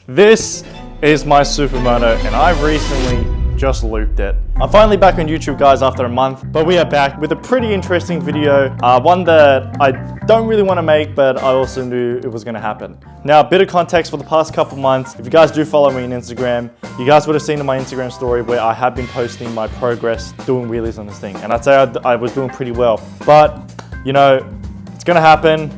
This is my SuperMoto and I recently just looped it. I'm finally back on YouTube, guys, after a month, but we are back with a pretty interesting video. One that I don't really want to make, but I also knew it was going to happen. Now, a bit of context for the past couple months. If you guys do follow me on Instagram, you guys would have seen in my Instagram story where I have been posting my progress doing wheelies on this thing. And I'd say I was doing pretty well, but you know, it's going to happen.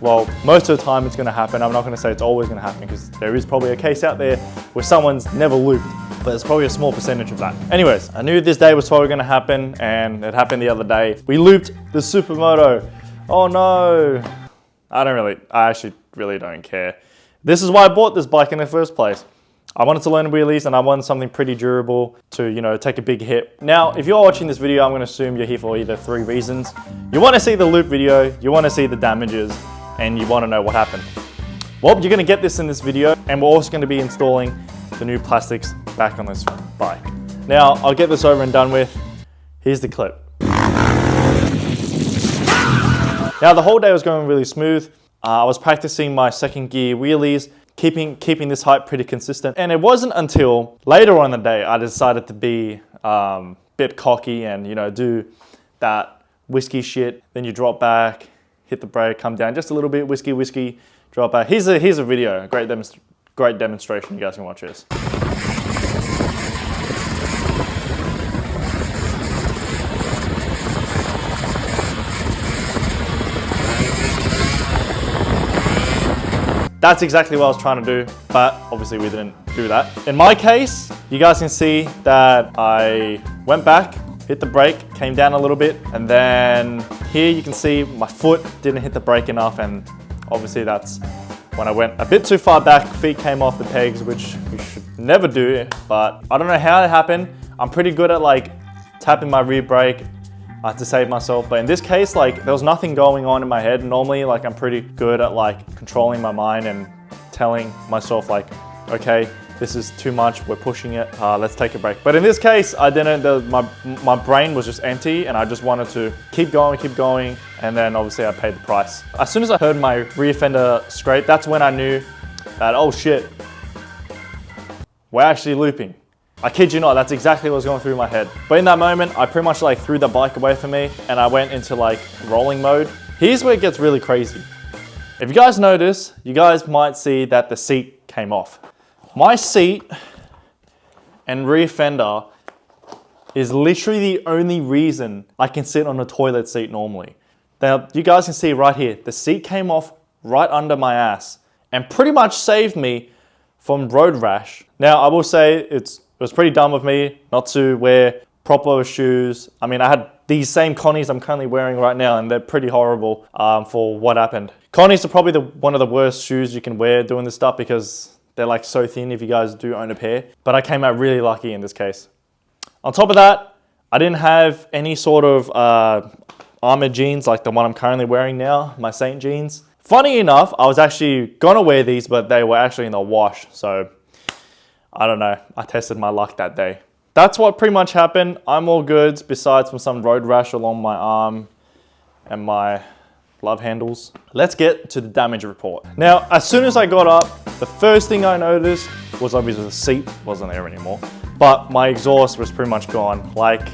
Well, most of the time it's going to happen. I'm not going to say it's always going to happen because there is probably a case out there where someone's never looped, but it's probably a small percentage of that. Anyways, I knew this day was probably going to happen and it happened the other day. We looped the SuperMoto. Oh no. I actually really don't care. This is why I bought this bike in the first place. I wanted to learn wheelies and I wanted something pretty durable to, you know, take a big hit. Now, if you're watching this video, I'm going to assume you're here for either 3 reasons. You want to see the loop video, you want to see the damages, and you want to know what happened. Well, you're going to get this in this video, and we're also going to be installing the new plastics back on this bike. Now, I'll get this over and done with. Here's the clip. Now, the whole day was going really smooth. I was practicing my second gear wheelies, keeping this height pretty consistent. And it wasn't until later on in the day I decided to be a bit cocky and, you know, do that whiskey shit. Then you drop back, hit the brake, come down just a little bit, whiskey, drop back. Here's a video, a great demonstration. You guys can watch this. That's exactly what I was trying to do, but obviously we didn't do that. In my case, you guys can see that I went back, hit the brake, came down a little bit, and then here you can see my foot didn't hit the brake enough, and obviously that's when I went a bit too far back, feet came off the pegs, which you should never do, but I don't know how it happened. I'm pretty good at like tapping my rear brake to save myself, but in this case, like there was nothing going on in my head. Normally, like I'm pretty good at like controlling my mind and telling myself like, okay, this is too much, we're pushing it, let's take a break. But in this case, I didn't, my brain was just empty and I just wanted to keep going, and then obviously I paid the price. As soon as I heard my rear fender scrape, that's when I knew that, oh shit, we're actually looping. I kid you not, that's exactly what was going through my head. But in that moment, I pretty much like threw the bike away from me and I went into like rolling mode. Here's where it gets really crazy. If you guys notice, you guys might see that the seat came off. My seat and rear fender is literally the only reason I can sit on a toilet seat normally. Now, you guys can see right here, the seat came off right under my ass and pretty much saved me from road rash. Now, I will say it was pretty dumb of me not to wear proper shoes. I mean, I had these same Connies I'm currently wearing right now, and they're pretty horrible for what happened. Connies are probably one of the worst shoes you can wear doing this stuff because they're like so thin if you guys do own a pair. But I came out really lucky in this case. On top of that, I didn't have any sort of armored jeans like the one I'm currently wearing now, my Saint jeans. Funny enough, I was actually gonna wear these, but they were actually in the wash, so I don't know, I tested my luck that day. That's what pretty much happened. I'm all good, besides from some road rash along my arm and my glove handles. Let's get to the damage report. Now, as soon as I got up, the first thing I noticed was obviously the seat wasn't there anymore, but my exhaust was pretty much gone. Like,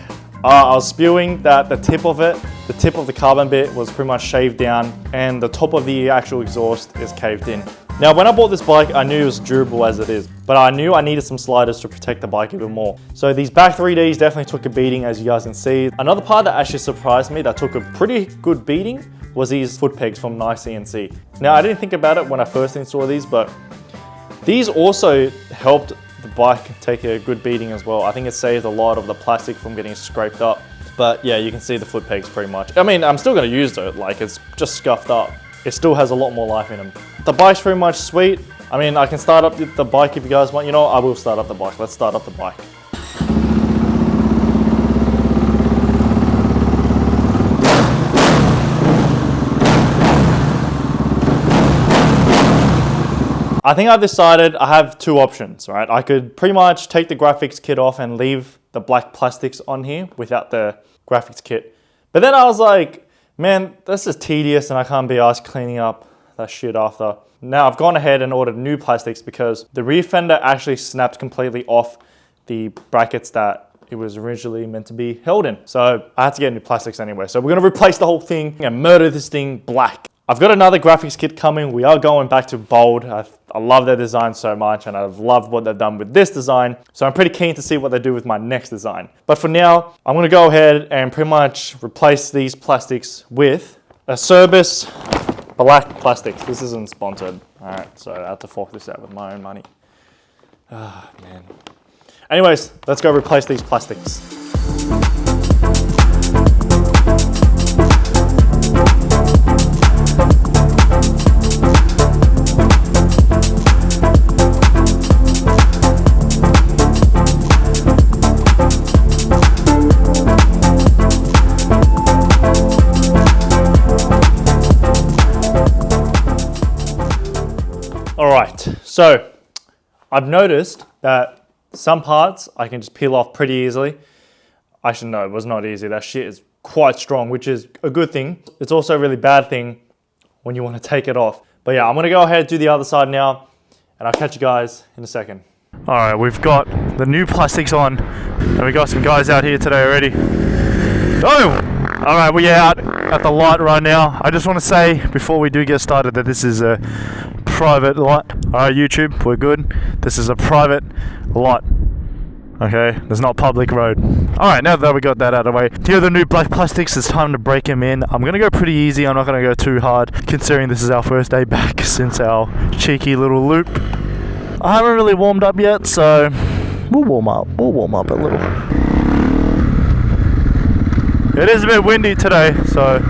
I was spewing that the tip of the carbon bit was pretty much shaved down, and the top of the actual exhaust is caved in. Now, when I bought this bike, I knew it was durable as it is, but I knew I needed some sliders to protect the bike even more. So these back 3Ds definitely took a beating, as you guys can see. Another part that actually surprised me that took a pretty good beating was these foot pegs from Nice CNC. Now, I didn't think about it when I first installed these, but these also helped the bike take a good beating as well. I think it saved a lot of the plastic from getting scraped up. But yeah, you can see the foot pegs pretty much. I mean, I'm still gonna use it, like it's just scuffed up. It still has a lot more life in them. The bike's pretty much sweet. I mean, I can start up the bike if you guys want. You know what? I will start up the bike. Let's start up the bike. I think I've decided I have 2 options, right? I could pretty much take the graphics kit off and leave the black plastics on here without the graphics kit. But then I was like, man, this is tedious and I can't be asked cleaning up that shit after. Now I've gone ahead and ordered new plastics because the rear fender actually snapped completely off the brackets that it was originally meant to be held in. So I had to get new plastics anyway. So we're gonna replace the whole thing and murder this thing black. I've got another graphics kit coming. We are going back to bold. I love their design so much, and I've loved what they've done with this design. So I'm pretty keen to see what they do with my next design. But for now, I'm gonna go ahead and pretty much replace these plastics with a Service black plastics. This isn't sponsored. All right, so I have to fork this out with my own money. Ah, man. Anyways, let's go replace these plastics. All right, so I've noticed that some parts I can just peel off pretty easily. Actually, no, it was not easy. That shit is quite strong, which is a good thing. It's also a really bad thing when you want to take it off. But yeah, I'm gonna go ahead and do the other side now, and I'll catch you guys in a second. All right, we've got the new plastics on, and we got some guys out here today already. Oh! All right, we're out at the light right now. I just want to say before we do get started that this is a private lot. Alright, YouTube, we're good. This is a private lot. Okay, there's not public road. Alright, now that we got that out of the way, here are the new black plastics. It's time to break them in. I'm gonna go pretty easy. I'm not gonna go too hard, considering this is our first day back since our cheeky little loop. I haven't really warmed up yet, so we'll warm up. We'll warm up a little. It is a bit windy today, so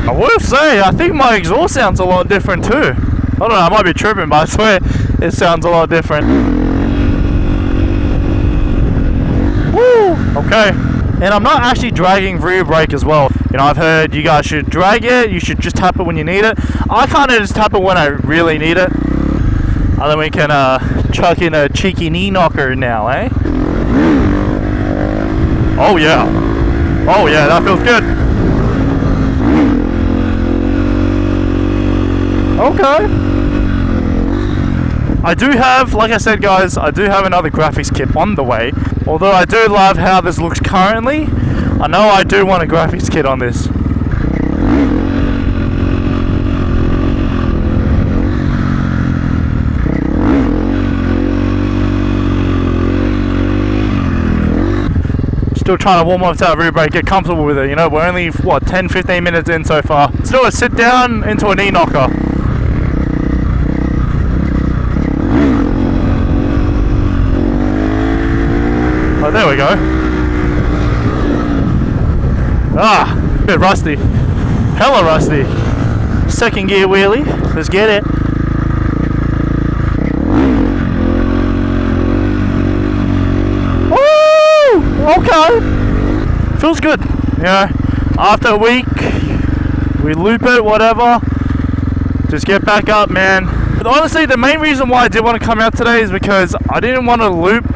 I will say, I think my exhaust sounds a lot different too. I don't know, I might be tripping, but I swear it sounds a lot different. Woo! Okay. And I'm not actually dragging rear brake as well. You know, I've heard you guys should drag it, you should just tap it when you need it. I kind of just tap it when I really need it. And then we can chuck in a cheeky knee knocker now, eh? Oh yeah. Oh yeah, that feels good. Okay. I do have, like I said guys, I do have another graphics kit on the way. Although I do love how this looks currently, I know I do want a graphics kit on this. Still trying to warm up to that rear brake, get comfortable with it, you know, we're only, what, 10-15 minutes in so far. Let's do a sit down into a knee knocker. Oh, there we go. Ah, a bit rusty. Hella rusty. Second gear wheelie, let's get it. Okay, feels good. You know, after a week, we loop it, whatever. Just get back up, man. But honestly, the main reason why I did want to come out today is because I didn't want to loop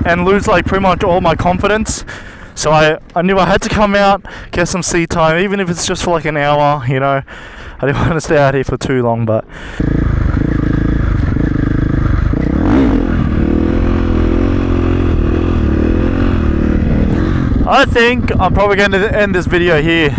and lose like pretty much all my confidence. So I knew I had to come out, get some seat time, even if it's just for like an hour, you know. I didn't want to stay out here for too long, but I think I'm probably going to end this video here.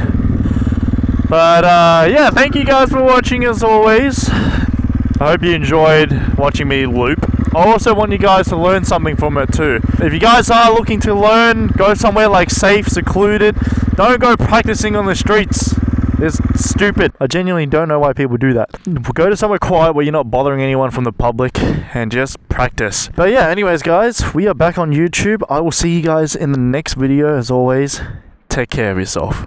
But yeah, thank you guys for watching as always. I hope you enjoyed watching me loop. I also want you guys to learn something from it too. If you guys are looking to learn, go somewhere like safe, secluded. Don't go practicing on the streets. It's stupid. I genuinely don't know why people do that. Go to somewhere quiet where you're not bothering anyone from the public and just practice. But yeah, anyways guys, we are back on YouTube. I will see you guys in the next video as always. Take care of yourself.